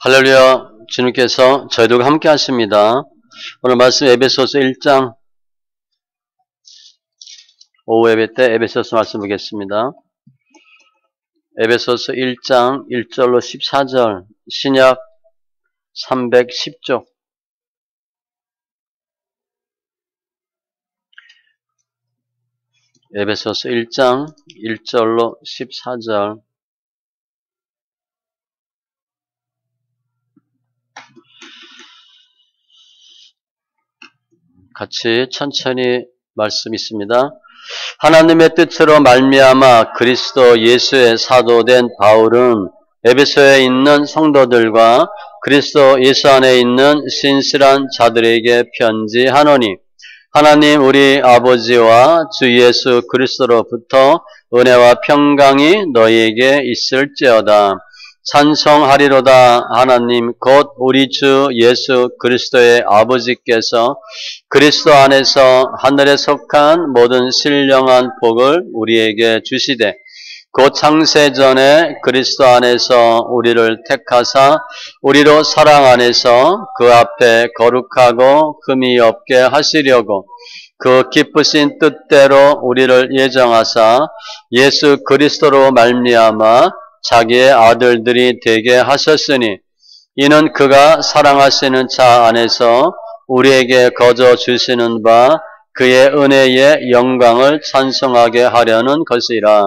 할렐루야. 주님께서 저희들과 함께 하십니다. 오늘 말씀 에베소서 1장 오후 예배 때 에베소서 말씀 보겠습니다. 에베소서 1장 1절로 14절 신약 310쪽 에베소서 1장 1절로 14절 같이 천천히 말씀 있습니다. 하나님의 뜻으로 말미암아 그리스도 예수의 사도된 바울은 에베소에 있는 성도들과 그리스도 예수 안에 있는 신실한 자들에게 편지하노니 하나님 우리 아버지와 주 예수 그리스도로부터 은혜와 평강이 너희에게 있을지어다. 찬송하리로다. 하나님 곧 우리 주 예수 그리스도의 아버지께서 그리스도 안에서 하늘에 속한 모든 신령한 복을 우리에게 주시되 곧 창세전에 그리스도 안에서 우리를 택하사 우리로 사랑 안에서 그 앞에 거룩하고 흠이 없게 하시려고 그 기쁘신 뜻대로 우리를 예정하사 예수 그리스도로 말미암아 자기의 아들들이 되게 하셨으니 이는 그가 사랑하시는 자 안에서 우리에게 거저 주시는 바 그의 은혜의 영광을 찬송하게 하려는 것이라.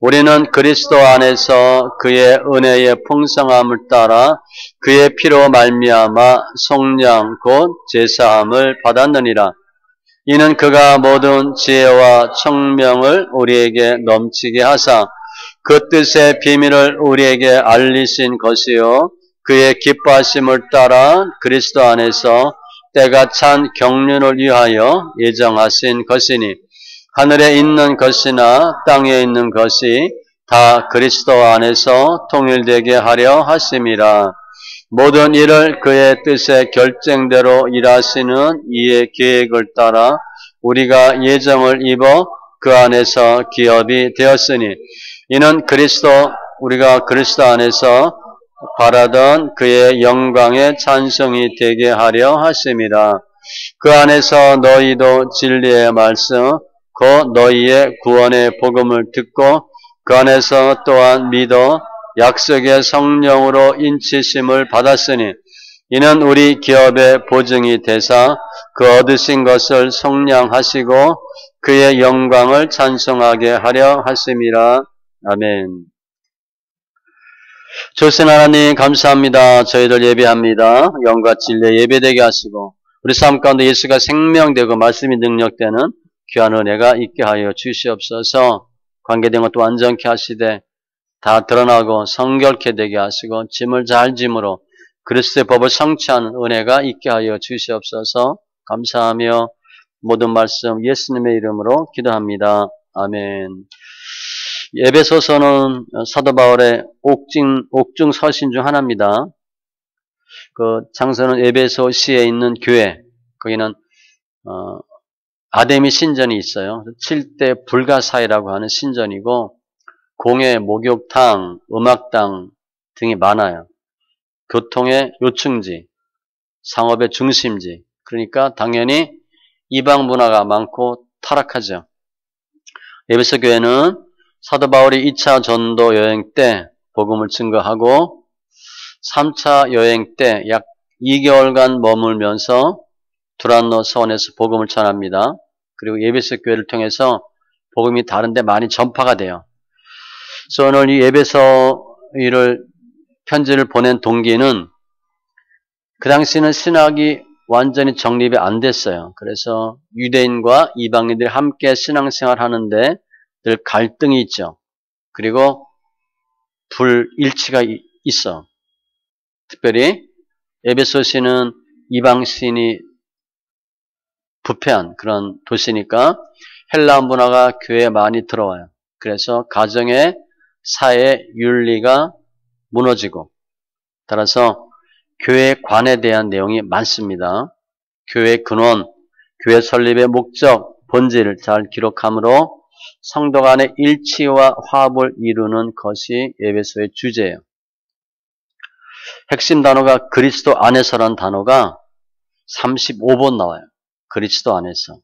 우리는 그리스도 안에서 그의 은혜의 풍성함을 따라 그의 피로 말미암아 속량 곧 제사함을 받았느니라. 이는 그가 모든 지혜와 청명을 우리에게 넘치게 하사 그 뜻의 비밀을 우리에게 알리신 것이요 그의 기뻐하심을 따라 그리스도 안에서 때가 찬 경륜을 위하여 예정하신 것이니 하늘에 있는 것이나 땅에 있는 것이 다 그리스도 안에서 통일되게 하려 하심이라. 모든 일을 그의 뜻의 결정대로 일하시는 이의 계획을 따라 우리가 예정을 입어 그 안에서 기업이 되었으니 이는 우리가 그리스도 안에서 바라던 그의 영광의 찬송이 되게 하려 하심이라. 그 안에서 너희도 진리의 말씀 곧 너희의 구원의 복음을 듣고 그 안에서 또한 믿어 약속의 성령으로 인치심을 받았으니 이는 우리 기업의 보증이 되사 그 얻으신 것을 속량하시고 그의 영광을 찬송하게 하려 하심이라. 아멘. 좋으신 하나님 감사합니다. 저희들 예배합니다. 영과 진리의 예배되게 하시고 우리 삶 가운데 예수가 생명되고 말씀이 능력되는 귀한 은혜가 있게 하여 주시옵소서. 관계된 것도 완전케 하시되 다 드러나고 성결케 되게 하시고 짐을 잘 짐으로 그리스도의 법을 성취하는 은혜가 있게 하여 주시옵소서. 감사하며 모든 말씀 예수님의 이름으로 기도합니다. 아멘. 에베소서는 사도 바울의 옥중 서신 중 하나입니다. 그 장소는 에베소시에 있는 교회, 거기는 아데미 신전이 있어요. 7대 불가사의라고 하는 신전이고 공예, 목욕탕, 음악당 등이 많아요. 교통의 요충지, 상업의 중심지, 그러니까 당연히 이방 문화가 많고 타락하죠. 에베소 교회는 사도 바울이 2차 전도 여행 때 복음을 증거하고 3차 여행 때 약 2개월간 머물면서 두란노 서원에서 복음을 전합니다. 그리고 에베소 교회를 통해서 복음이 다른데 많이 전파가 돼요. 그래서 오늘 이 에베소 편지를 보낸 동기는 그 당시는 신학이 완전히 정립이 안 됐어요. 그래서 유대인과 이방인들이 함께 신앙생활 하는데 늘 갈등이 있죠. 그리고 불일치가 있어. 특별히 에베소시는 이방신이 부패한 그런 도시니까 헬라 문화가 교회에 많이 들어와요. 그래서 가정의 사회 윤리가 무너지고 따라서 교회관에 대한 내용이 많습니다. 교회 근원, 교회 설립의 목적, 본질을 잘 기록함으로 성도 간의 일치와 화합을 이루는 것이 에베소의 주제예요. 핵심 단어가 그리스도 안에서란 단어가 35번 나와요. 그리스도 안에서.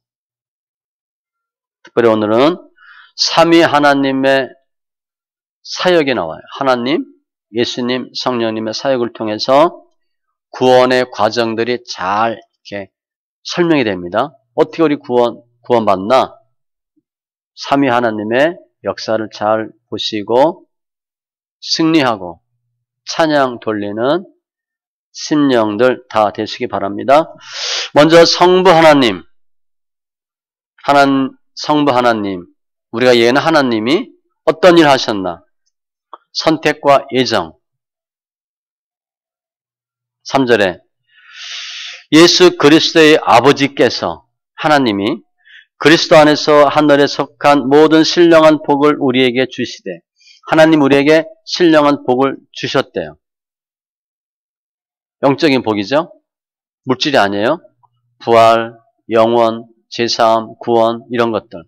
특별히 오늘은 삼위 하나님의 사역이 나와요. 하나님, 예수님, 성령님의 사역을 통해서 구원의 과정들이 잘 이렇게 설명이 됩니다. 어떻게 우리 구원받나? 삼위 하나님의 역사를 잘 보시고 승리하고 찬양 돌리는 심령들 다 되시기 바랍니다. 먼저 성부 하나님, 성부 하나님, 우리가 얘기하는 하나님이 어떤 일 하셨나? 선택과 예정. 3절에 예수 그리스도의 아버지께서 하나님이 그리스도 안에서 하늘에 속한 모든 신령한 복을 우리에게 주시되 하나님 우리에게 신령한 복을 주셨대요. 영적인 복이죠. 물질이 아니에요. 부활, 영원, 제사함, 구원 이런 것들.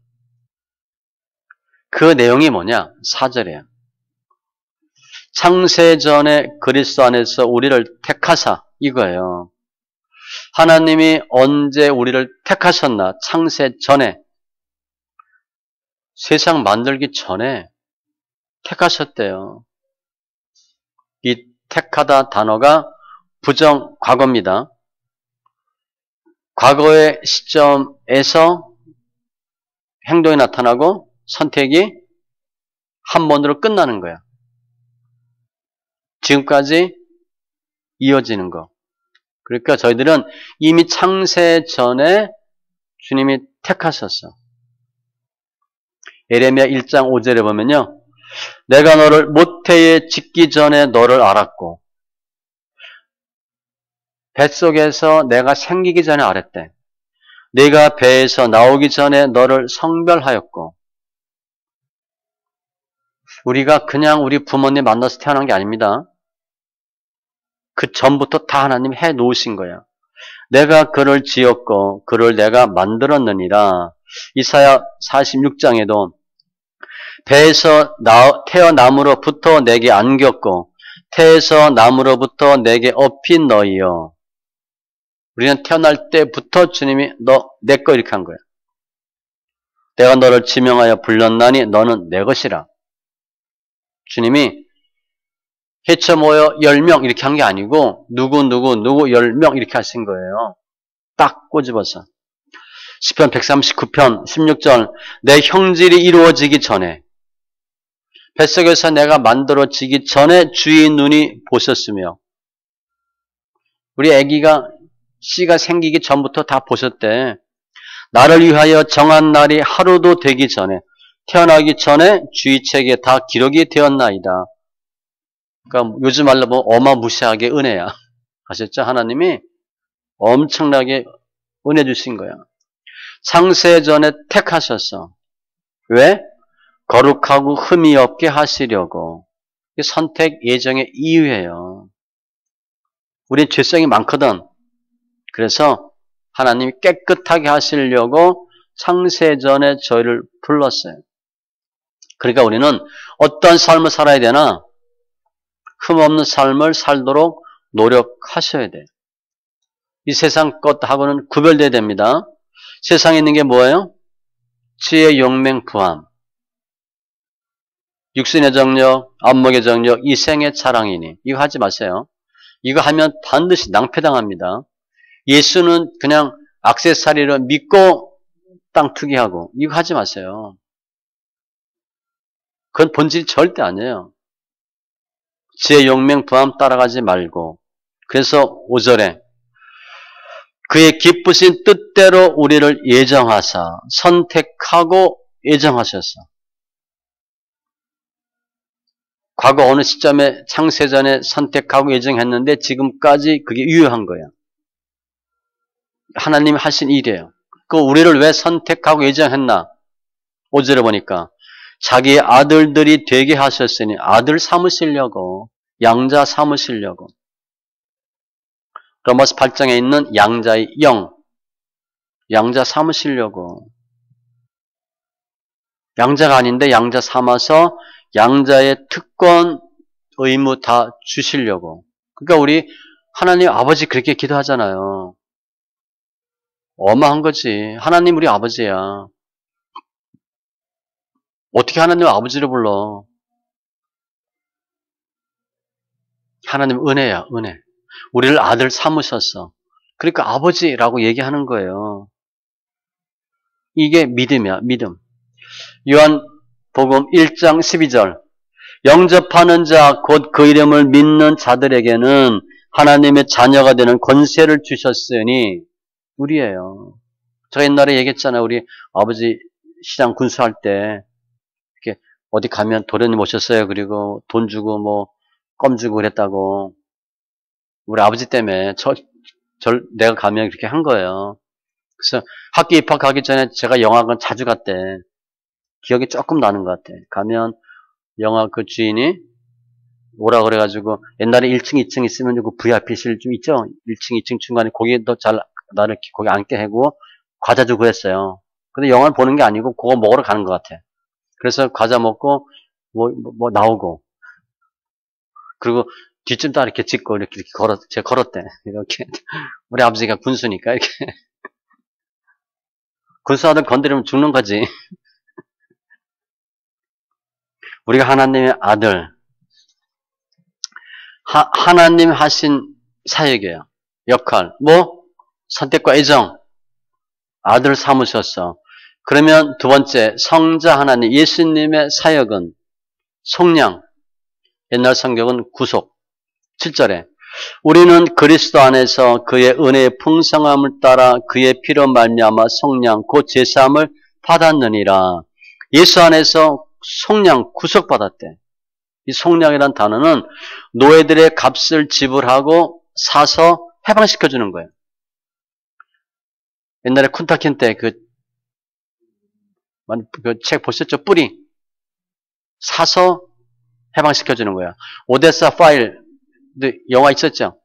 그 내용이 뭐냐? 4절이에요. 창세전에 그리스도 안에서 우리를 택하사 이거예요. 하나님이 언제 우리를 택하셨나? 창세전에 세상 만들기 전에 택하셨대요. 이 택하다 단어가 부정 과거입니다. 과거의 시점에서 행동이 나타나고 선택이 한 번으로 끝나는 거야. 지금까지 이어지는 거. 그러니까 저희들은 이미 창세 전에 주님이 택하셨어. 예레미야 1장 5절에 보면요. 내가 너를 모태에 짓기 전에 너를 알았고 뱃속에서 내가 생기기 전에 알았대. 네가 배에서 나오기 전에 너를 성별하였고 우리가 그냥 우리 부모님 만나서 태어난 게 아닙니다. 그 전부터 다 하나님 해 놓으신 거야. 내가 그를 지었고 그를 내가 만들었느니라. 이사야 46장에도 배에서 태어남으로부터 내게 안겼고 태에서 남으로부터 내게 업힌 너희여. 우리는 태어날 때부터 주님이 너 내 거 이렇게 한 거야. 내가 너를 지명하여 불렀나니 너는 내 것이라. 주님이 해쳐 모여 10명 이렇게 한 게 아니고 누구 10명 이렇게 하신 거예요. 딱 꼬집어서. 시편 139편 16절 내 형질이 이루어지기 전에 뱃속에서 내가 만들어지기 전에 주의 눈이 보셨으며 우리 아기가 씨가 생기기 전부터 다 보셨대. 나를 위하여 정한 날이 하루도 되기 전에 태어나기 전에 주의 책에 다 기록이 되었나이다. 그러니까 요즘 말로 보면 어마무시하게 은혜야. 아셨죠? 하나님이 엄청나게 은혜 주신 거야. 창세전에 택하셨어. 왜? 거룩하고 흠이 없게 하시려고. 선택 예정의 이유예요. 우린 죄성이 많거든. 그래서 하나님이 깨끗하게 하시려고 창세전에 저희를 불렀어요. 그러니까 우리는 어떤 삶을 살아야 되나? 흠없는 삶을 살도록 노력하셔야 돼요. 이 세상 것하고는 구별돼야 됩니다. 세상에 있는 게 뭐예요? 지혜, 용맹, 부함. 육신의 정력, 안목의 정력, 이생의 자랑이니. 이거 하지 마세요. 이거 하면 반드시 낭패당합니다. 예수는 그냥 액세서리를 믿고 땅 투기하고 이거 하지 마세요. 그건 본질이 절대 아니에요. 지혜, 용맹, 부함 따라가지 말고 그래서 5절에 그의 기쁘신 뜻대로 우리를 예정하사 선택하고 예정하셨어. 과거 어느 시점에 창세전에 선택하고 예정했는데 지금까지 그게 유효한 거야. 하나님이 하신 일이에요. 그 우리를 왜 선택하고 예정했나? 5절에 보니까 자기의 아들들이 되게 하셨으니 아들 삼으시려고 양자 삼으시려고 로마서 8장에 있는 양자의 영 양자 삼으시려고 양자가 아닌데 양자 삼아서 양자의 특권 의무 다 주시려고 그러니까 우리 하나님 아버지 그렇게 기도하잖아요. 어마한 거지. 하나님 우리 아버지야. 어떻게 하나님 아버지를 불러? 하나님 은혜야, 은혜. 우리를 아들 삼으셨어. 그러니까 아버지라고 얘기하는 거예요. 이게 믿음이야, 믿음. 요한복음 1장 12절. 영접하는 자, 곧 그 이름을 믿는 자들에게는 하나님의 자녀가 되는 권세를 주셨으니 우리예요. 제가 옛날에 얘기했잖아요. 우리 아버지 시장 군수할 때 이렇게 어디 가면 도련님 오셨어요. 그리고 돈 주고 뭐 껌 주고 그랬다고. 우리 아버지 때문에 내가 가면 그렇게 한 거예요. 그래서 학교 입학하기 전에 제가 영화관 자주 갔대. 기억이 조금 나는 것 같아. 가면 영화 그 주인이 오라 그래가지고 옛날에 1층, 2층 있으면 그 VIP실 좀 있죠? 1층, 2층 중간에 거기도 잘 나를 거기 앉게 하고 과자 주고 했어요. 근데 영화를 보는 게 아니고 그거 먹으러 가는 것 같아. 그래서 과자 먹고 뭐 나오고 그리고 뒷짐 다 이렇게 짚고 이렇게 제가 걸었대. 이렇게 우리 아버지가 군수니까 이렇게 군수 아들 건드리면 죽는 거지. 우리가 하나님의 아들, 하나님 하신 사역이에요. 역할, 선택과 애정, 아들 삼으셨어. 그러면 두 번째, 성자 하나님, 예수님의 사역은 속량, 옛날 성경은 구속. 7절에 우리는 그리스도 안에서 그의 은혜의 풍성함을 따라 그의 피로 말미암아 속량, 곧 제사함을 받았느니라. 예수 안에서 속량, 구속받았대. 이 속량이란 단어는 노예들의 값을 지불하고 사서 해방시켜주는 거예요. 옛날에 쿤타킨 때 그 책 보셨죠? 뿌리. 사서 해방시켜주는 거야. 오데사 파일, 영화 있었죠?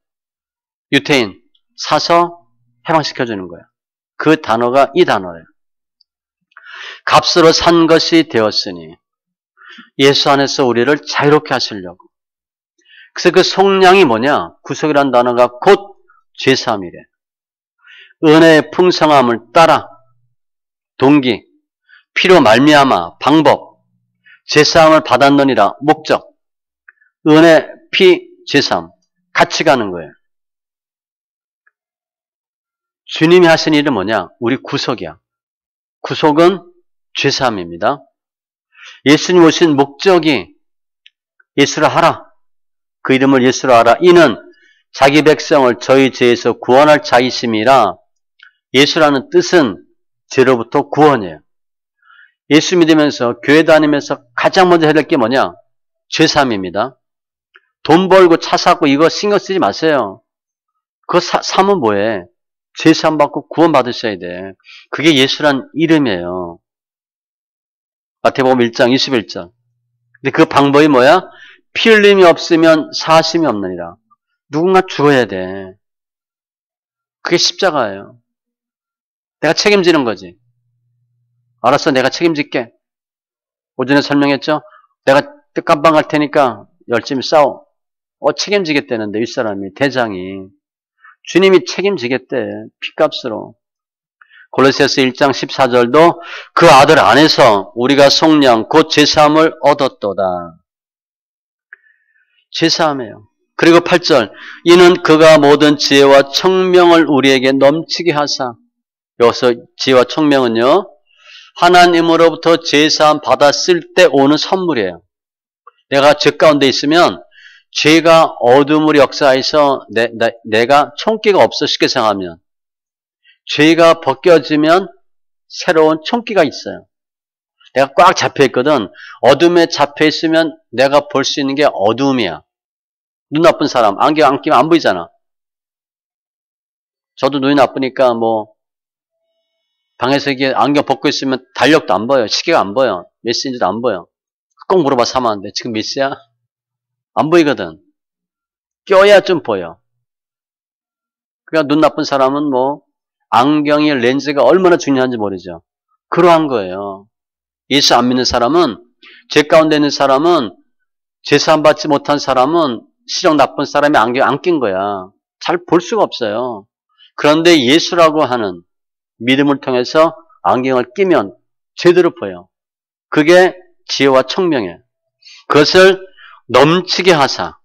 유태인. 사서 해방시켜주는 거야. 그 단어가 이 단어예요. 값으로 산 것이 되었으니 예수 안에서 우리를 자유롭게 하시려고. 그래서 그 속량이 뭐냐? 구속이라는 단어가 곧 죄사함이래. 은혜의 풍성함을 따라 동기, 피로 말미암아 방법, 죄사함을 받았느니라 목적, 은혜, 피, 죄사함 같이 가는 거예요. 주님이 하신 일은 뭐냐? 우리 구속이야. 구속은 죄사함입니다. 예수님 오신 목적이 예수를 하라. 그 이름을 예수로 하라. 이는 자기 백성을 저희 죄에서 구원할 자이심이라. 예수라는 뜻은 죄로부터 구원이에요. 예수 믿으면서 교회 다니면서 가장 먼저 해야 될 게 뭐냐? 죄사함입니다. 돈 벌고 차 사고 이거 신경 쓰지 마세요. 그거 사면 뭐해? 죄사함 받고 구원 받으셔야 돼. 그게 예수란 이름이에요. 마태복음 1장 21절. 근데 그 방법이 뭐야? 피 흘림이 없으면 사심이 없느니라. 누군가 죽어야 돼. 그게 십자가예요. 내가 책임지는 거지. 알았어, 내가 책임질게. 오전에 설명했죠? 내가 깜빵 갈 테니까 열심히 싸워. 책임지겠다는데 윗사람이, 대장이. 주님이 책임지겠대. 피값으로. 골로새서 1장 14절도 그 아들 안에서 우리가 속량 곧 제사함을 얻었도다. 제사함이에요. 그리고 8절 이는 그가 모든 지혜와 청명을 우리에게 넘치게 하사. 여기서 지혜와 청명은요. 하나님으로부터 제사함 받았을 때 오는 선물이에요. 내가 죄 가운데 있으면 죄가 어둠으로 역사해서 내가 총기가 없어 쉽게 생각하면 죄가 벗겨지면 새로운 총기가 있어요. 내가 꽉 잡혀있거든. 어둠에 잡혀있으면 내가 볼 수 있는 게 어둠이야. 눈 나쁜 사람 안경 안 끼면 안 보이잖아. 저도 눈이 나쁘니까 방에서 이게 안경 벗고 있으면 달력도 안 보여. 시계가 안 보여. 몇 시인지도 안 보여. 꼭 물어봐 사모한테 지금 몇 시야? 안 보이거든. 껴야 좀 보여. 그러니까 눈 나쁜 사람은 안경의 렌즈가 얼마나 중요한지 모르죠. 그러한 거예요. 예수 안 믿는 사람은, 죄 가운데 있는 사람은, 제사함 받지 못한 사람은 시력 나쁜 사람이 안경 안 낀 거야. 잘 볼 수가 없어요. 그런데 예수라고 하는 믿음을 통해서 안경을 끼면 제대로 보여. 그게 지혜와 청명이에요. 그것을 넘치게 하사.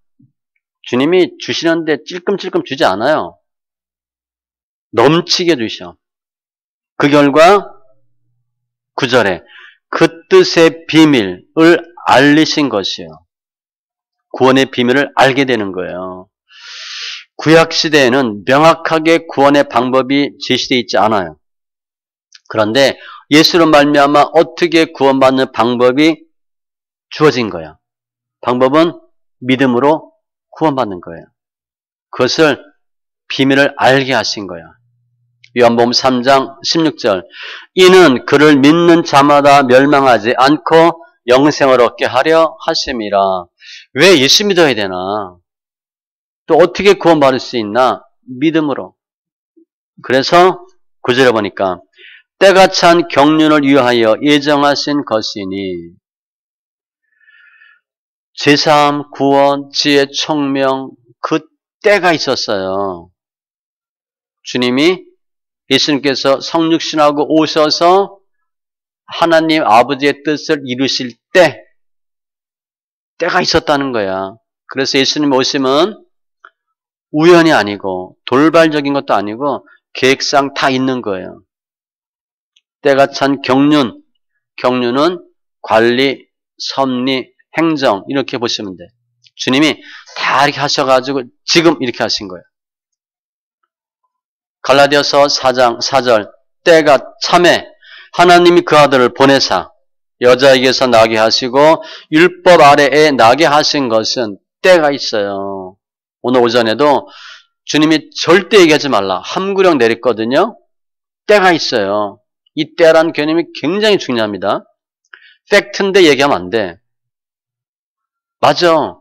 주님이 주시는데 찔끔찔끔 주지 않아요. 넘치게 주셔. 그 결과 9절에 그 뜻의 비밀을 알리신 것이요. 구원의 비밀을 알게 되는 거예요. 구약시대에는 명확하게 구원의 방법이 제시되어 있지 않아요. 그런데 예수로 말미암아 어떻게 구원받는 방법이 주어진 거야. 방법은 믿음으로 구원받는 거예요. 그것을 비밀을 알게 하신 거야. 요한복음 3장 16절 이는 그를 믿는 자마다 멸망하지 않고 영생을 얻게 하려 하심이라. 왜 예수 믿어야 되나? 또 어떻게 구원받을 수 있나? 믿음으로. 그래서 9절에 보니까 때가 찬 경륜을 위하여 예정하신 것이니 제3, 구원, 지혜, 총명 그 때가 있었어요. 주님이 예수님께서 성육신하고 오셔서 하나님 아버지의 뜻을 이루실 때가 있었다는 거야. 그래서 예수님 오심은 우연이 아니고 돌발적인 것도 아니고 계획상 다 있는 거예요. 때가 찬 경륜, 경륜은 관리, 섭리, 행정 이렇게 보시면 돼. 주님이 다 이렇게 하셔가지고 지금 이렇게 하신 거예요. 갈라디아서 4장 4절 때가 참에 하나님이 그 아들을 보내사 여자에게서 나게 하시고 율법 아래에 나게 하신 것은 때가 있어요. 오늘 오전에도 주님이 절대 얘기하지 말라. 함구령 내렸거든요. 때가 있어요. 이 때라는 개념이 굉장히 중요합니다. 팩트인데 얘기하면 안 돼. 맞아.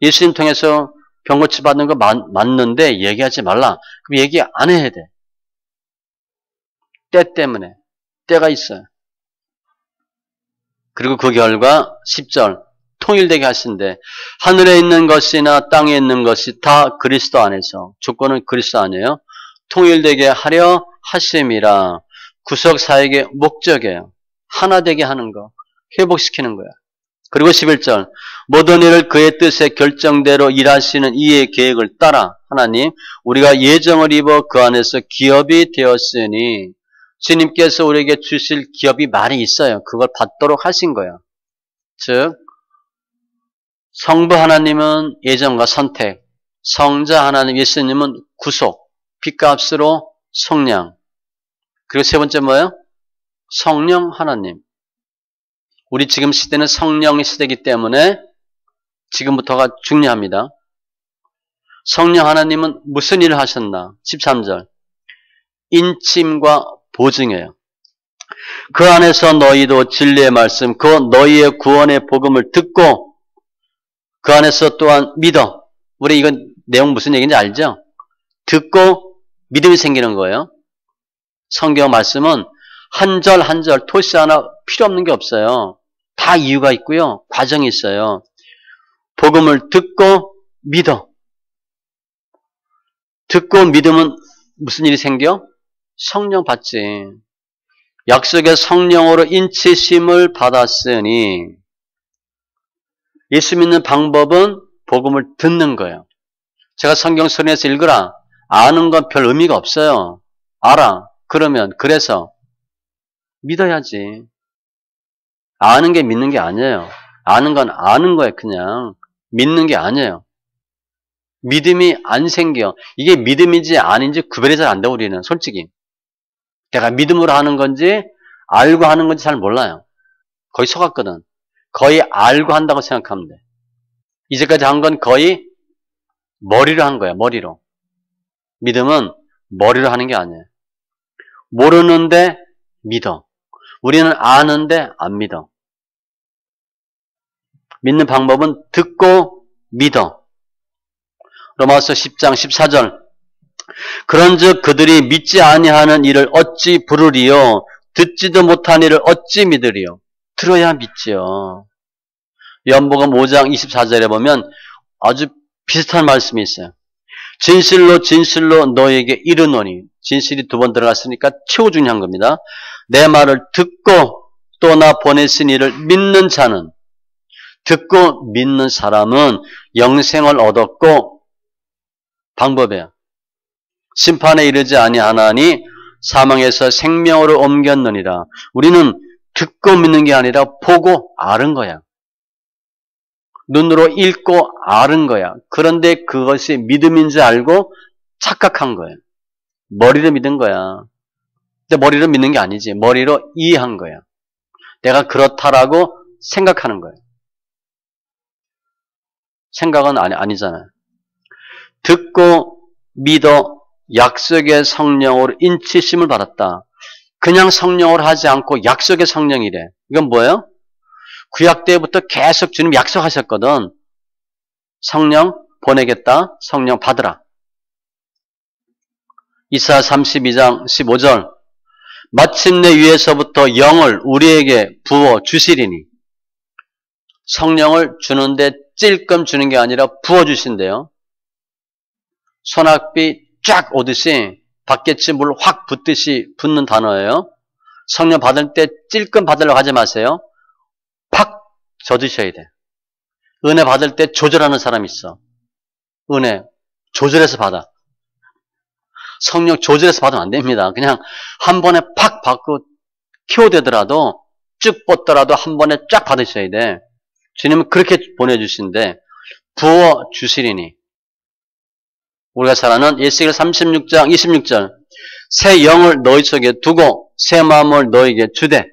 예수님 통해서 병고치 받는 거 맞는데 얘기하지 말라. 그럼 얘기 안 해야 돼. 때 때문에. 때가 있어요. 그리고 그 결과 10절 통일되게 하신대. 하늘에 있는 것이나 땅에 있는 것이 다 그리스도 안에서 조건은 그리스도 안이에요. 통일되게 하려 하심이라. 구속사역의 목적이에요. 하나 되게 하는 거. 회복시키는 거야. 그리고 11절 모든 일을 그의 뜻의 결정대로 일하시는 이의 계획을 따라 하나님 우리가 예정을 입어 그 안에서 기업이 되었으니 주님께서 우리에게 주실 기업이 많이 있어요. 그걸 받도록 하신 거예요. 즉 성부 하나님은 예정과 선택, 성자 하나님 예수님은 구속, 빚값으로 속량. 그리고 세 번째 뭐예요? 성령 하나님. 우리 지금 시대는 성령의 시대이기 때문에 지금부터가 중요합니다. 성령 하나님은 무슨 일을 하셨나? 13절 인침과 보증이에요. 그 안에서 너희도 진리의 말씀, 그 너희의 구원의 복음을 듣고 그 안에서 또한 믿어. 우리 이건 내용 무슨 얘기인지 알죠? 듣고 믿음이 생기는 거예요. 성경 말씀은 한 절 한 절 토시 하나 필요 없는 게 없어요. 다 이유가 있고요. 과정이 있어요. 복음을 듣고 믿어. 듣고 믿으면 무슨 일이 생겨? 성령 받지. 약속의 성령으로 인치심을 받았으니 예수 믿는 방법은 복음을 듣는 거예요. 제가 성경 소리내서 읽으라. 아는 건 별 의미가 없어요. 알아. 그러면 그래서 믿어야지. 아는 게 믿는 게 아니에요. 아는 건 아는 거예요. 그냥 믿는 게 아니에요. 믿음이 안 생겨. 이게 믿음인지 아닌지 구별이 잘 안 돼. 우리는 솔직히. 내가 믿음으로 하는 건지 알고 하는 건지 잘 몰라요. 거의 속았거든. 거의 알고 한다고 생각하면 돼. 이제까지 한 건 거의 머리로 한 거야. 머리로. 믿음은 머리로 하는 게 아니에요. 모르는데 믿어. 우리는 아는데 안 믿어. 믿는 방법은 듣고 믿어. 로마서 10장 14절 그런즉 그들이 믿지 아니하는 일을 어찌 부르리요 듣지도 못한 일을 어찌 믿으리요. 들어야 믿지요. 요한복음 5장 24절에 보면 아주 비슷한 말씀이 있어요. 진실로 진실로 너에게 이르노니, 진실이 두 번 들어갔으니까 최후 중요한 겁니다. 내 말을 듣고 또 나 보내신 이를 믿는 자는, 듣고 믿는 사람은 영생을 얻었고, 방법이에요. 심판에 이르지 아니하나니 사망에서 생명으로 옮겼느니라. 우리는 듣고 믿는 게 아니라 보고 아는 거야. 눈으로 읽고 아는 거야. 그런데 그것이 믿음인 줄 알고 착각한 거예요. 머리로 믿은 거야. 근데 머리로 믿는 게 아니지. 머리로 이해한 거야. 내가 그렇다라고 생각하는 거예요. 생각은 아니잖아요. 듣고 믿어 약속의 성령으로 인치심을 받았다. 그냥 성령으로 하지 않고 약속의 성령이래. 이건 뭐예요? 구약 때부터 계속 주님 약속하셨거든. 성령 보내겠다. 성령 받으라. 이사야 32장 15절. 마침내 위에서부터 영을 우리에게 부어 주시리니. 성령을 주는데 찔끔 주는 게 아니라 부어 주신대요. 소낙비 쫙 오듯이 받겠지 물 확 붓듯이 붓는 단어예요. 성령 받을 때 찔끔 받으려고 하지 마세요. 팍 젖으셔야 돼. 은혜 받을 때 조절하는 사람이 있어. 은혜 조절해서 받아. 성령 조절해서 받으면 안 됩니다. 그냥 한 번에 팍 받고 키워대더라도 쭉 뻗더라도 한 번에 쫙 받으셔야 돼. 주님은 그렇게 보내주신데 부어 주시리니. 우리가 잘 아는 예수겔 36장 26절. 새 영을 너희 속에 두고 새 마음을 너희에게 주되.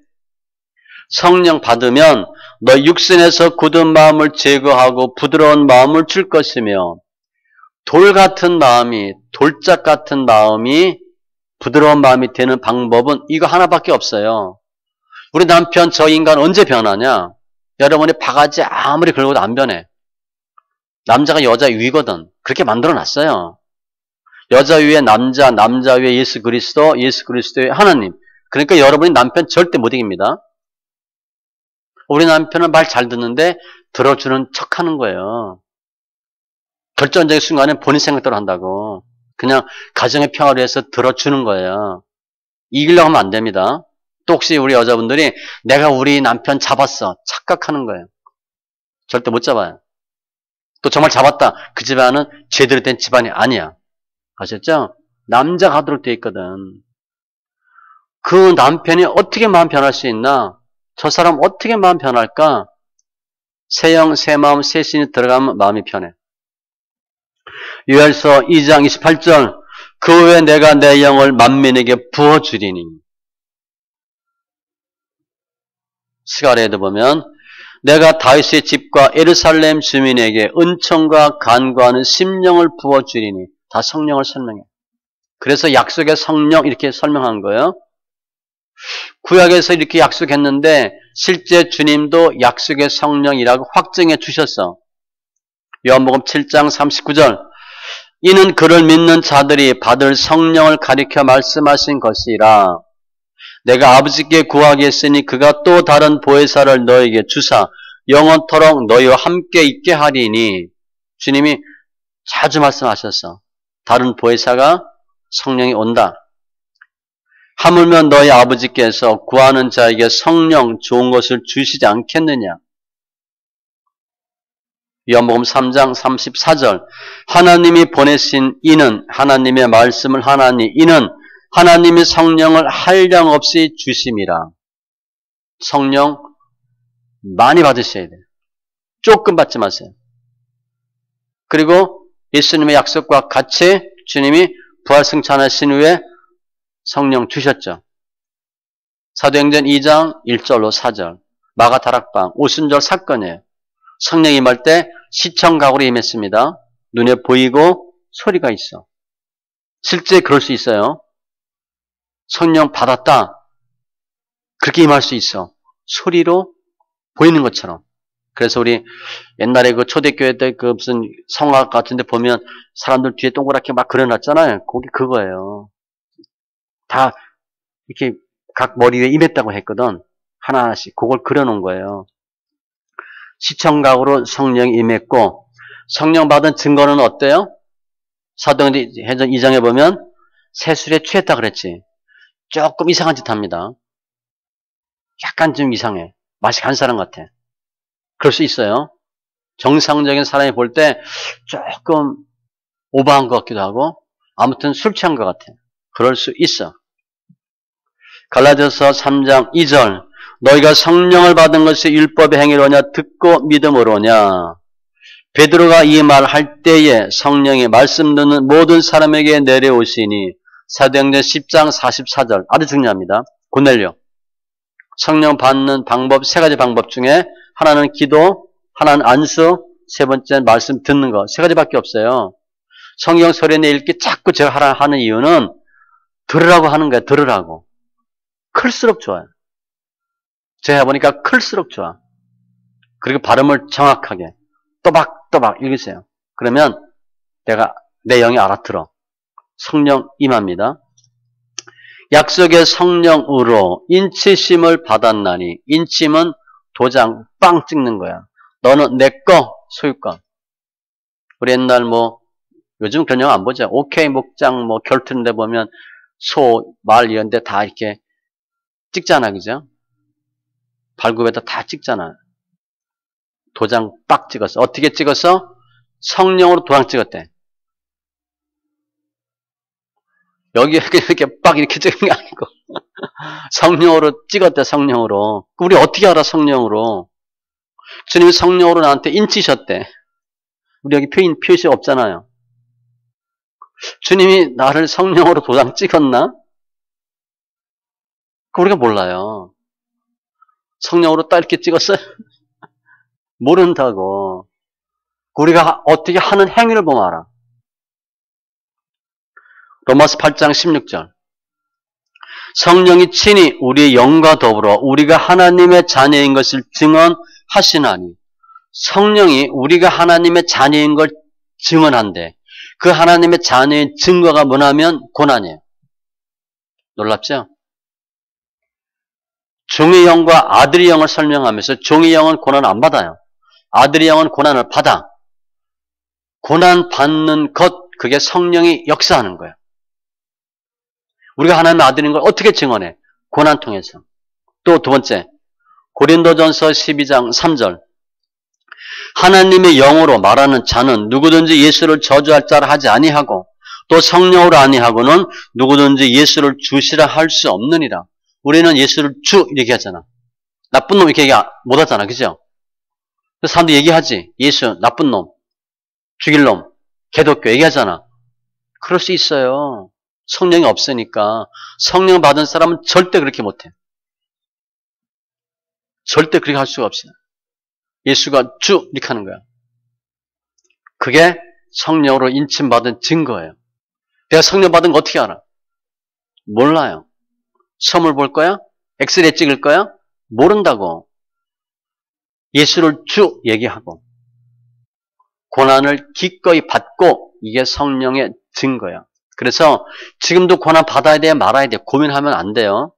성령 받으면 너희 육신에서 굳은 마음을 제거하고 부드러운 마음을 줄 것이며, 돌 같은 마음이, 돌짝 같은 마음이 부드러운 마음이 되는 방법은 이거 하나밖에 없어요. 우리 남편 저 인간 언제 변하냐? 여러분이 바가지 아무리 긁어도 안 변해. 남자가 여자 위거든. 그렇게 만들어놨어요. 여자 위에 남자, 남자 위에 예수 그리스도, 예수 그리스도의 하나님. 그러니까 여러분이 남편 절대 못 이깁니다. 우리 남편은 말 잘 듣는데 들어주는 척하는 거예요. 결정적인 순간에 본인 생각대로 한다고. 그냥 가정의 평화를 위해서 들어주는 거예요. 이기려고 하면 안 됩니다. 또 혹시 우리 여자분들이 내가 우리 남편 잡았어. 착각하는 거예요. 절대 못 잡아요. 또 정말 잡았다. 그 집안은 제대로 된 집안이 아니야. 아셨죠? 남자가 하도록 돼 있거든. 그 남편이 어떻게 마음 변할 수 있나? 저 사람 어떻게 마음 변할까? 새 영, 새 마음, 새 신이 들어가면 마음이 편해. 요엘서 2장 28절. 그 후에 내가 내 영을 만민에게 부어주리니. 스가랴에도 보면 내가 다윗의 집과 예루살렘 주민에게 은총과 간구하는 심령을 부어주리니. 다 성령을 설명해. 그래서 약속의 성령 이렇게 설명한 거예요. 구약에서 이렇게 약속했는데 실제 주님도 약속의 성령이라고 확증해 주셨어. 요한복음 7장 39절. 이는 그를 믿는 자들이 받을 성령을 가리켜 말씀하신 것이라. 내가 아버지께 구하겠으니 그가 또 다른 보혜사를 너에게 주사 영원토록 너희와 함께 있게 하리니. 주님이 자주 말씀하셨어. 다른 보혜사가 성령이 온다. 하물며 너희 아버지께서 구하는 자에게 성령 좋은 것을 주시지 않겠느냐. 요한복음 3장 34절. 하나님이 보내신 이는 하나님의 말씀을 하나니 이는 하나님이 성령을 한량없이 주심이라. 성령 많이 받으셔야 돼요. 조금 받지 마세요. 그리고 예수님의 약속과 같이 주님이 부활승천하신 후에 성령 주셨죠. 사도행전 2장 1절로 4절. 마가다락방 오순절 사건이에요. 성령 임할 때 시청각오로 임했습니다. 눈에 보이고 소리가 있어. 실제 그럴 수 있어요. 성령 받았다. 그렇게 임할 수 있어. 소리로 보이는 것처럼. 그래서 우리 옛날에 그 초대교회 때 그 무슨 성악 같은 데 보면 사람들 뒤에 동그랗게 막 그려놨잖아요. 거기 그거예요. 다 이렇게 각 머리 위에 임했다고 했거든. 하나하나씩 그걸 그려놓은 거예요. 시청각으로 성령이 임했고 성령 받은 증거는 어때요? 사도행전 2장에 보면 세술에 취했다 그랬지. 조금 이상한 짓 합니다. 약간 좀 이상해. 맛이 간 사람 같아. 그럴 수 있어요. 정상적인 사람이 볼 때 조금 오버한 것 같기도 하고 아무튼 술 취한 것 같아. 그럴 수 있어. 갈라디아서 3장 2절 너희가 성령을 받은 것이 율법의 행위로냐 듣고 믿음으로냐. 베드로가 이 말 할 때에 성령이 말씀 듣는 모든 사람에게 내려오시니 사도행전 10장 44절 아주 중요합니다. 고넬료 성령 받는 방법 세 가지 방법 중에 하나는 기도, 하나는 안수, 세 번째는 말씀 듣는 거. 세 가지밖에 없어요. 성경 소리내 읽기 자꾸 제가 하는 이유는 들으라고 하는 거예요. 들으라고. 클수록 좋아요. 제가 해보니까 클수록 좋아. 그리고 발음을 정확하게 또박또박 읽으세요. 그러면 내 영이 알아들어. 성령 임합니다. 약속의 성령으로 인치심을 받았나니 인침은 도장 빵 찍는 거야. 너는 내 거 소유권. 우리 옛날 요즘 그런 영화 안 보죠. 오케이 목장 결투인데 보면 소, 말 이런 데 다 이렇게 찍잖아. 그죠? 발굽에다 다 찍잖아. 도장 빡 찍었어. 어떻게 찍었어? 성령으로 도장 찍었대. 여기 이렇게 빡 이렇게 찍은 게 아니고 성령으로 찍었대. 성령으로. 우리 어떻게 알아? 성령으로. 주님이 성령으로 나한테 인치셨대. 우리 여기 표시 없잖아요. 주님이 나를 성령으로 도장 찍었나? 우리가 몰라요. 성령으로 딱 이렇게 찍었어요? 모른다고. 우리가 어떻게 하는 행위를 보면 알아. 로마서 8장 16절. 성령이 친히 우리의 영과 더불어 우리가 하나님의 자녀인 것을 증언하시나니. 성령이 우리가 하나님의 자녀인 걸 증언한대. 그 하나님의 자녀의 증거가 뭐냐면 고난이에요. 놀랍죠? 종의 영과 아들의 영을 설명하면서 종의 영은 고난을 안 받아요. 아들의 영은 고난을 받아. 고난 받는 것, 그게 성령이 역사하는 거예요. 우리가 하나님의 아들인 걸 어떻게 증언해? 고난 통해서. 또 두 번째, 고린도전서 12장 3절. 하나님의 영으로 말하는 자는 누구든지 예수를 저주할 자라 하지 아니하고 또 성령으로 아니하고는 누구든지 예수를 주시라 할 수 없느니라. 우리는 예수를 주 이렇게 하잖아. 나쁜 놈 이렇게 얘기 못 하잖아. 그죠? 그래서 사람들이 얘기하지. 예수 나쁜 놈, 죽일 놈, 개독교 얘기하잖아. 그럴 수 있어요. 성령이 없으니까. 성령 받은 사람은 절대 그렇게 못해. 절대 그렇게 할 수가 없어요. 예수가 주 이렇게 하는 거야. 그게 성령으로 인침받은 증거예요. 내가 성령 받은 거 어떻게 알아? 몰라요. 시험을 볼 거야? 엑스레이 찍을 거야? 모른다고. 예수를 주 얘기하고 고난을 기꺼이 받고 이게 성령의 증거야. 그래서 지금도 고난 받아야 돼 말아야 돼 고민하면 안 돼요.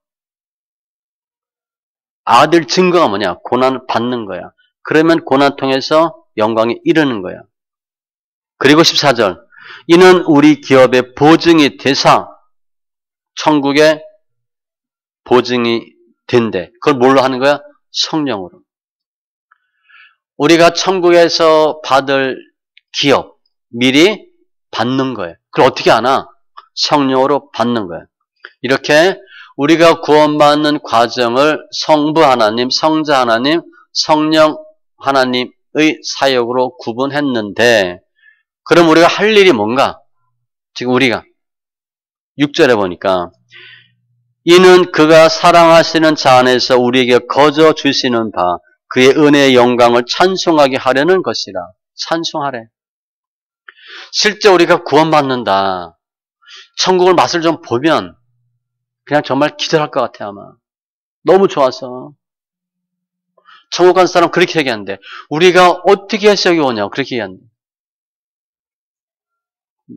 아들 증거가 뭐냐? 고난 받는 거야. 그러면 고난 통해서 영광에 이르는 거야. 그리고 14절. 이는 우리 기업의 보증이 되사 천국의 보증이 된대. 그걸 뭘로 하는 거야? 성령으로. 우리가 천국에서 받을 기업 미리 받는 거예요. 그걸 어떻게 아나? 성령으로 받는 거예요. 이렇게 우리가 구원받는 과정을 성부 하나님, 성자 하나님, 성령 하나님의 사역으로 구분했는데 그럼 우리가 할 일이 뭔가? 지금 우리가 6절에 보니까 이는 그가 사랑하시는 자 안에서 우리에게 거저 주시는 바 그의 은혜의 영광을 찬송하게 하려는 것이라. 찬송하래. 실제 우리가 구원받는다. 천국을 맛을 좀 보면 그냥 정말 기절할 것 같아 아마. 너무 좋아서. 천국 간 사람 그렇게 얘기하는데 우리가 어떻게 해서 여기 오냐고 그렇게 얘기하는데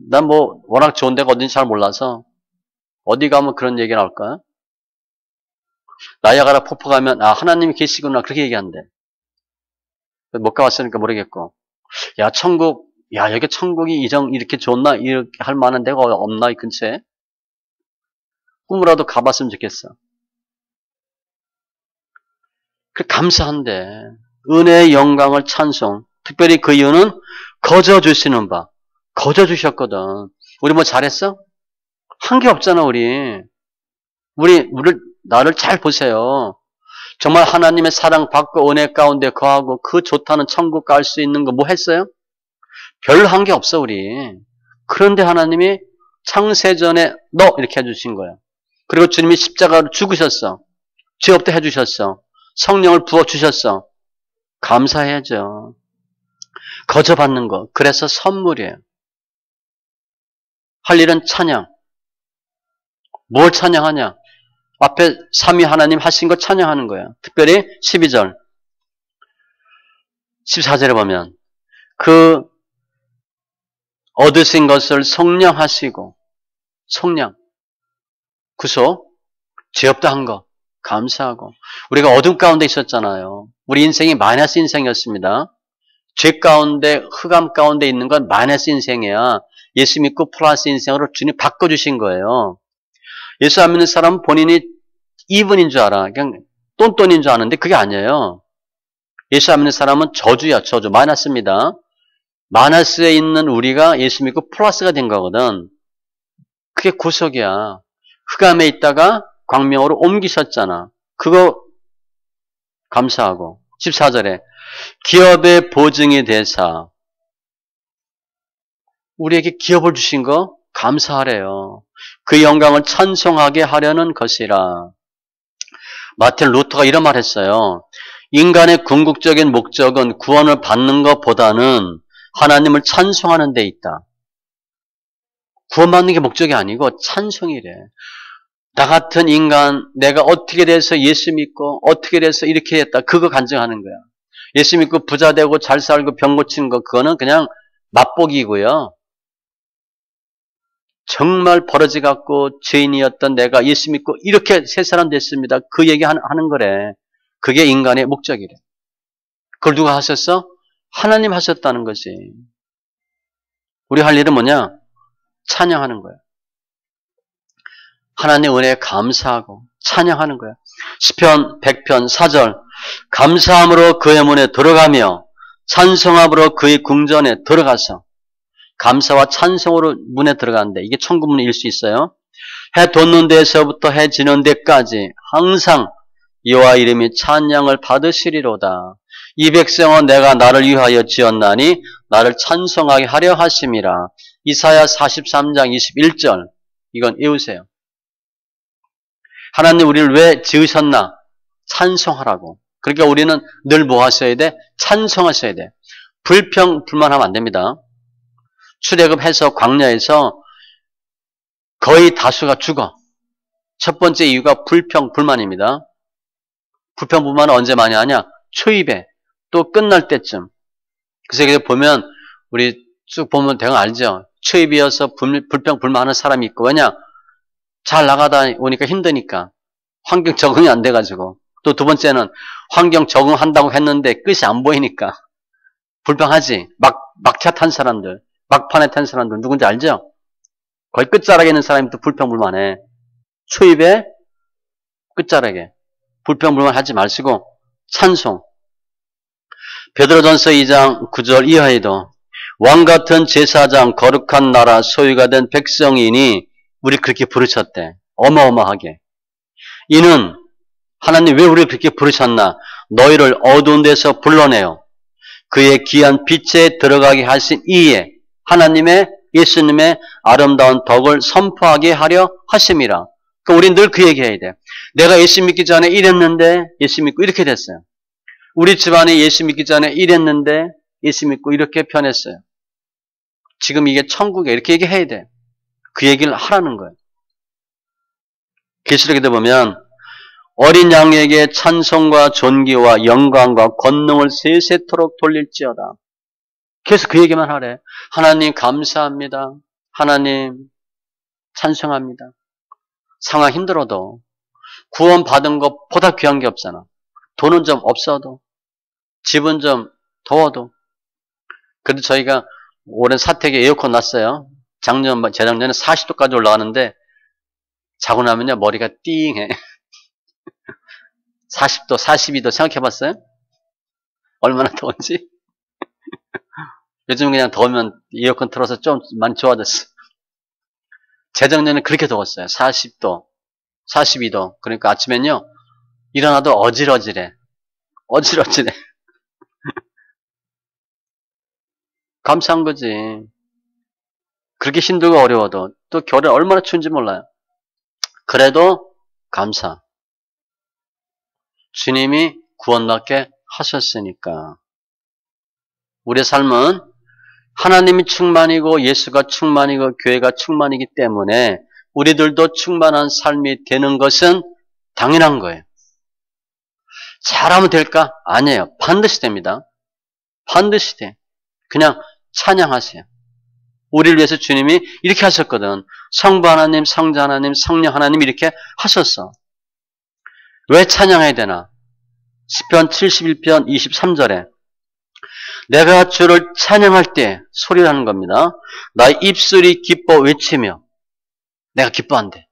난 워낙 좋은 데가 어딘지 잘 몰라서 어디 가면 그런 얘기 나올까? 나야가라 폭포 가면 하나님이 계시구나 그렇게 얘기하는데 못 가봤으니까 모르겠고 야, 천국, 야, 여기 천국이 이렇게 좋나? 이렇게 할 만한 데가 없나? 이 근처에? 꿈으로라도 가봤으면 좋겠어. 그 감사한데, 은혜의 영광을 찬송. 특별히 그 이유는 거저 주시는 바. 거저 주셨거든. 우리 뭐 잘했어? 한 게 없잖아, 우리. 나를 잘 보세요. 정말 하나님의 사랑 받고 은혜 가운데 거하고 그 좋다는 천국 갈 수 있는 거 뭐 했어요? 별 한 게 없어, 우리. 그런데 하나님이 창세전에 너 이렇게 해주신 거야. 그리고 주님이 십자가로 죽으셨어. 죄 없게 해주셨어. 성령을 부어주셨어. 감사해야죠. 거저 받는 거. 그래서 선물이에요. 할 일은 찬양. 뭘 찬양하냐? 앞에 삼위 하나님 하신 거 찬양하는 거야. 특별히 12절. 14절에 보면 그 얻으신 것을 속량하시고 속량, 구속, 죄 없다 한 거 감사하고 우리가 어둠 가운데 있었잖아요. 우리 인생이 마이너스 인생이었습니다. 죄 가운데 흑암 가운데 있는 건 마이너스 인생이야. 예수 믿고 플러스 인생으로 주님 바꿔주신 거예요. 예수 안 믿는 사람은 본인이 이분인 줄 알아. 그냥 똔똔인 줄 아는데 그게 아니에요. 예수 안 믿는 사람은 저주야. 저주. 마이너스입니다. 마이너스에 있는 우리가 예수 믿고 플러스가 된 거거든. 그게 구속이야. 흑암에 있다가 광명으로 옮기셨잖아. 그거 감사하고 14절에 기업의 보증이 되사 우리에게 기업을 주신 거 감사하래요. 그 영광을 찬송하게 하려는 것이라. 마틴 루터가 이런 말 했어요. 인간의 궁극적인 목적은 구원을 받는 것보다는 하나님을 찬송하는 데 있다. 구원받는 게 목적이 아니고 찬송이래. 나 같은 인간, 내가 어떻게 돼서 예수 믿고 어떻게 돼서 이렇게 했다. 그거 간증하는 거야. 예수 믿고 부자 되고 잘 살고 병 고치는 거 그거는 그냥 맛보기고요. 정말 버러지 같고 죄인이었던 내가 예수 믿고 이렇게 새 사람 됐습니다. 그 얘기 하는 거래. 그게 인간의 목적이래. 그걸 누가 하셨어? 하나님 하셨다는 거지. 우리 할 일은 뭐냐? 찬양하는 거야. 하나님의 은혜에 감사하고 찬양하는 거야. 시편 100편 4절 감사함으로 그의 문에 들어가며 찬송함으로 그의 궁전에 들어가서 감사와 찬송으로 문에 들어가는데 이게 천국문일 수 있어요. 해 돋는 데서부터 해 지는 데까지 항상 여호와 이름이 찬양을 받으시리로다. 이 백성은 내가 나를 위하여 지었나니 나를 찬송하게 하려 하심이라. 이사야 43장 21절 이건 외우세요. 하나님 우리를 왜 지으셨나? 찬송하라고. 그러니까 우리는 늘 뭐 하셔야 돼? 찬송하셔야 돼. 불평, 불만하면 안 됩니다. 출애굽해서 광야에서 거의 다수가 죽어. 첫 번째 이유가 불평, 불만입니다. 불평, 불만은 언제 많이 하냐? 초입에 또 끝날 때쯤. 그래서 보면 우리 쭉 보면 대강 알죠? 초입이어서 불평, 불만하는 사람이 있고 왜냐? 잘 나가다 오니까 힘드니까 환경 적응이 안 돼가지고 또 두 번째는 환경 적응한다고 했는데 끝이 안 보이니까 불평하지. 막차 탄 사람들, 막판에 탄 사람들 누군지 알죠? 거의 끝자락에 있는 사람이 또 불평불만해. 초입에 끝자락에 불평불만하지 마시고 찬송. 베드로전서 2장 9절 이하에도 왕같은 제사장 거룩한 나라 소유가 된 백성이니 우리 그렇게 부르셨대. 어마어마하게. 이는 하나님 왜 우리를 그렇게 부르셨나? 너희를 어두운 데서 불러내요. 그의 귀한 빛에 들어가게 하신 이에 하나님의 예수님의 아름다운 덕을 선포하게 하려 하심이라. 그러니까 우린 늘 그 얘기해야 돼. 내가 예수 믿기 전에 이랬는데 예수 믿고 이렇게 됐어요. 우리 집안에 예수 믿기 전에 이랬는데 예수 믿고 이렇게 변했어요. 지금 이게 천국에 이렇게 얘기해야 돼. 그 얘기를 하라는 거예요. 계시록에도 보면 어린 양에게 찬송과 존귀와 영광과 권능을 세세토록 돌릴지어다. 계속 그 얘기만 하래. 하나님 감사합니다. 하나님 찬송합니다. 상황 힘들어도 구원받은 것보다 귀한 게 없잖아. 돈은 좀 없어도 집은 좀 더워도 그래도 저희가 올해 사택에 에어컨 놨어요. 재작년에 40도까지 올라가는데 자고 나면요 머리가 띵해. 40도, 42도 생각해봤어요? 얼마나 더운지? 요즘 그냥 더우면 에어컨 틀어서 좀 많이 좋아졌어. 재작년에 그렇게 더웠어요. 40도, 42도. 그러니까 아침엔요 일어나도 어질어질해. 어질어질해. 감사한 거지. 그렇게 힘들고 어려워도 또 겨울에 얼마나 추운지 몰라요. 그래도 감사. 주님이 구원받게 하셨으니까. 우리의 삶은 하나님이 충만이고 예수가 충만이고 교회가 충만이기 때문에 우리들도 충만한 삶이 되는 것은 당연한 거예요. 잘하면 될까? 아니에요. 반드시 됩니다. 반드시 돼. 그냥 찬양하세요. 우리를 위해서 주님이 이렇게 하셨거든. 성부 하나님, 성자 하나님, 성령 하나님 이렇게 하셨어. 왜 찬양해야 되나? 시편 71편 23절에 내가 주를 찬양할 때 소리를 하는 겁니다. 나의 입술이 기뻐 외치며 내가 기뻐한대.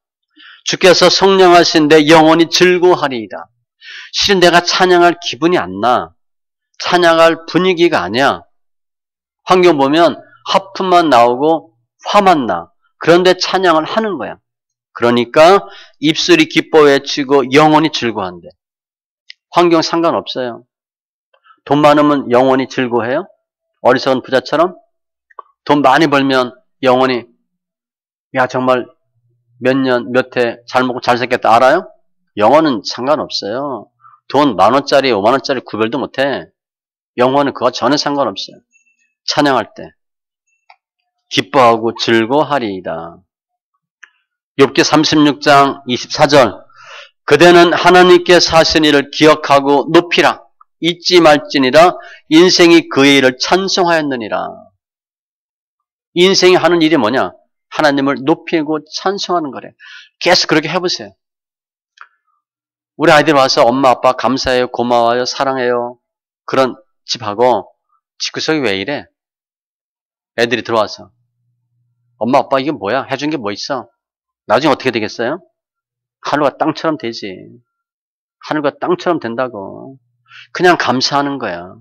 주께서 성령하신 내 영혼이 즐거워하리이다. 실은 내가 찬양할 기분이 안 나. 찬양할 분위기가 아니야. 환경 보면 하품만 나오고 화만 나. 그런데 찬양을 하는 거야. 그러니까 입술이 기뻐 외치고 영혼이 즐거워한대. 환경 상관없어요. 돈 많으면 영혼이 즐거워해요? 어리석은 부자처럼? 돈 많이 벌면 영혼이 야 정말 몇 년, 몇 해 잘 먹고 잘 살겠다 알아요? 영혼은 상관없어요. 돈 10,000원짜리, 50,000원짜리 구별도 못해. 영혼은 그거 전혀 상관없어요. 찬양할 때 기뻐하고 즐거워하리이다. 욥기 36장 24절 그대는 하나님께 사신 일을 기억하고 높이라. 잊지 말지니라. 인생이 그의 일을 찬송하였느니라. 인생이 하는 일이 뭐냐? 하나님을 높이고 찬송하는 거래. 계속 그렇게 해보세요. 우리 아이들 와서 엄마 아빠 감사해요, 고마워요, 사랑해요. 그런 집하고 집구석이 왜 이래? 애들이 들어와서 엄마 아빠 이게 뭐야? 해준 게 뭐 있어? 나중에 어떻게 되겠어요? 하늘과 땅처럼 되지. 하늘과 땅처럼 된다고. 그냥 감사하는 거야.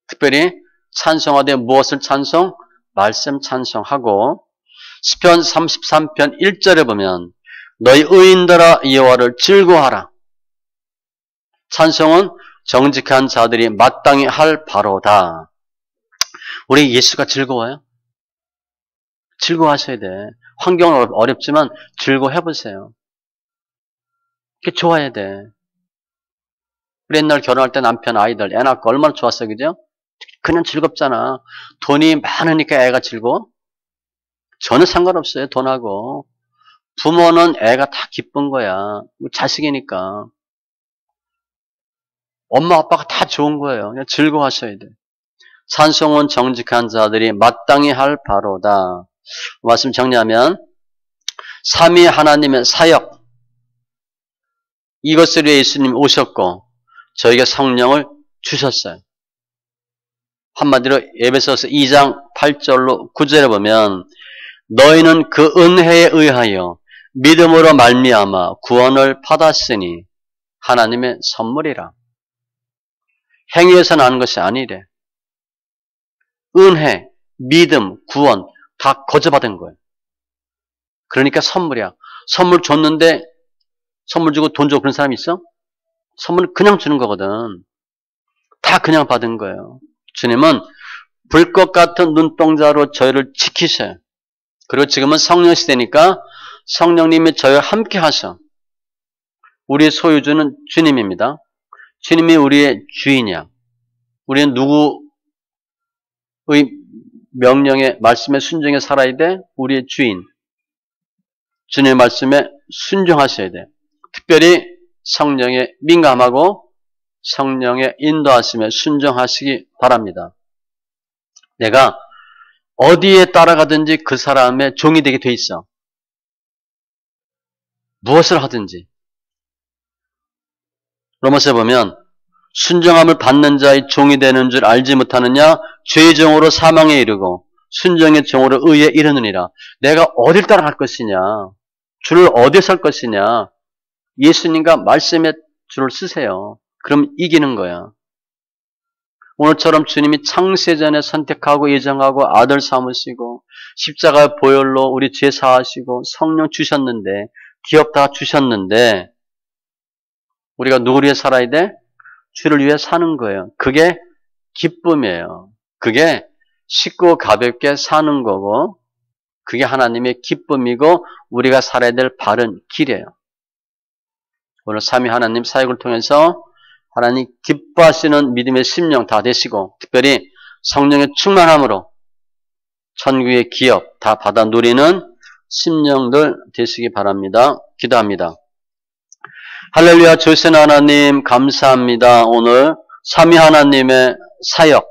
특별히 찬송하되 무엇을 찬송? 말씀 찬송하고 시편 33편 1절에 보면 너희 의인들아 여호와를 즐거워하라. 찬송은 정직한 자들이 마땅히 할 바로다. 우리 예수가 즐거워요? 즐거워하셔야 돼. 환경은 어렵지만 즐거워해보세요. 그게 좋아야 돼. 우리 옛날 결혼할 때 남편 아이들 애 낳고 얼마나 좋았어요. 그죠? 그냥 즐겁잖아. 돈이 많으니까 애가 즐거워? 전혀 상관없어요. 돈하고. 부모는 애가 다 기쁜 거야. 자식이니까. 엄마 아빠가 다 좋은 거예요. 그냥 즐거워하셔야 돼. 찬송은 정직한 자들이 마땅히 할 바로다. 말씀 정리하면 삼위 하나님의 사역 이것을 위해 예수님 오셨고 저에게 성령을 주셨어요. 한마디로 에베소서 2장 8절로 9절에 보면 너희는 그 은혜에 의하여 믿음으로 말미암아 구원을 받았으니 하나님의 선물이라. 행위에서 나는 것이 아니래. 은혜, 믿음, 구원 다 거저받은 거예요. 그러니까 선물이야. 선물 줬는데 선물 주고 돈 주고 그런 사람이 있어? 선물은 그냥 주는 거거든. 다 그냥 받은 거예요. 주님은 불꽃 같은 눈동자로 저희를 지키셔요. 그리고 지금은 성령 시대니까 성령님이 저희와 함께 하셔. 우리의 소유주는 주님입니다. 주님이 우리의 주인이야. 우리는 누구의 명령에 말씀에 순종해 살아야 돼? 우리의 주인. 주님의 말씀에 순종하셔야 돼. 특별히 성령에 민감하고 성령의 인도하심에 순종하시기 바랍니다. 내가 어디에 따라가든지 그 사람의 종이 되게 돼 있어. 무엇을 하든지. 로마서에 보면 순종함을 받는 자의 종이 되는 줄 알지 못하느냐? 죄의 종으로 사망에 이르고 순종의 종으로 의에 이르느니라. 내가 어딜 따라갈 것이냐? 줄을 어디에 설 것이냐? 예수님과 말씀의 줄을 쓰세요. 그럼 이기는 거야. 오늘처럼 주님이 창세전에 선택하고 예정하고 아들 삼으시고 십자가 보혈로 우리 죄 사하시고 성령 주셨는데 기업 다 주셨는데 우리가 누구를 위해 살아야 돼? 주를 위해 사는 거예요. 그게 기쁨이에요. 그게 쉽고 가볍게 사는 거고 그게 하나님의 기쁨이고 우리가 살아야 될 바른 길이에요. 오늘 삼위 하나님 사역을 통해서 하나님 기뻐하시는 믿음의 심령 다 되시고 특별히 성령의 충만함으로 천국의 기업 다 받아 누리는 심령들 되시기 바랍니다. 기도합니다. 할렐루야. 조신 하나님 감사합니다. 오늘 삼위 하나님의 사역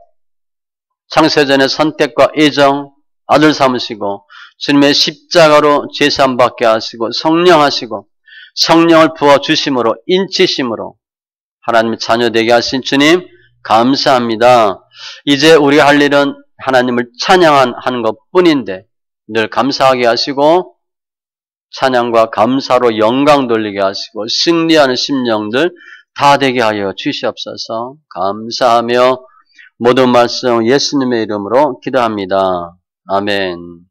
창세전의 선택과 애정 아들 삼으시고 주님의 십자가로 제사함 받게 하시고 성령하시고 성령을 부어주심으로 인치심으로 하나님의 자녀 되게 하신 주님 감사합니다. 이제 우리가 할 일은 하나님을 찬양하는 것뿐인데 늘 감사하게 하시고 찬양과 감사로 영광 돌리게 하시고 승리하는 심령들 다 되게 하여 주시옵소서. 감사하며 모든 말씀 예수님의 이름으로 기도합니다. 아멘.